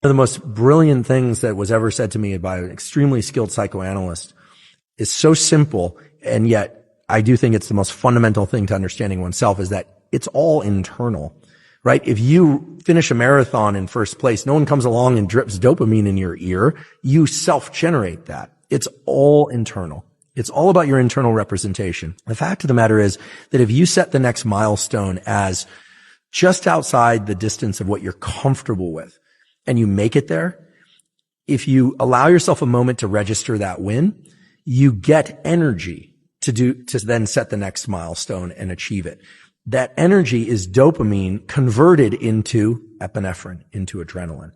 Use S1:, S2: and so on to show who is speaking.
S1: One of the most brilliant things that was ever said to me by an extremely skilled psychoanalyst is so simple, and yet I do think it's the most fundamental thing to understanding oneself, is that it's all internal, right? If you finish a marathon in first place, no one comes along and drips dopamine in your ear. You self-generate that. It's all internal. It's all about your internal representation. The fact of the matter is that if you set the next milestone as just outside the distance of what you're comfortable with, and you make it there, if you allow yourself a moment to register that win, you get energy to then set the next milestone and achieve it. That energy is dopamine converted into epinephrine, into adrenaline.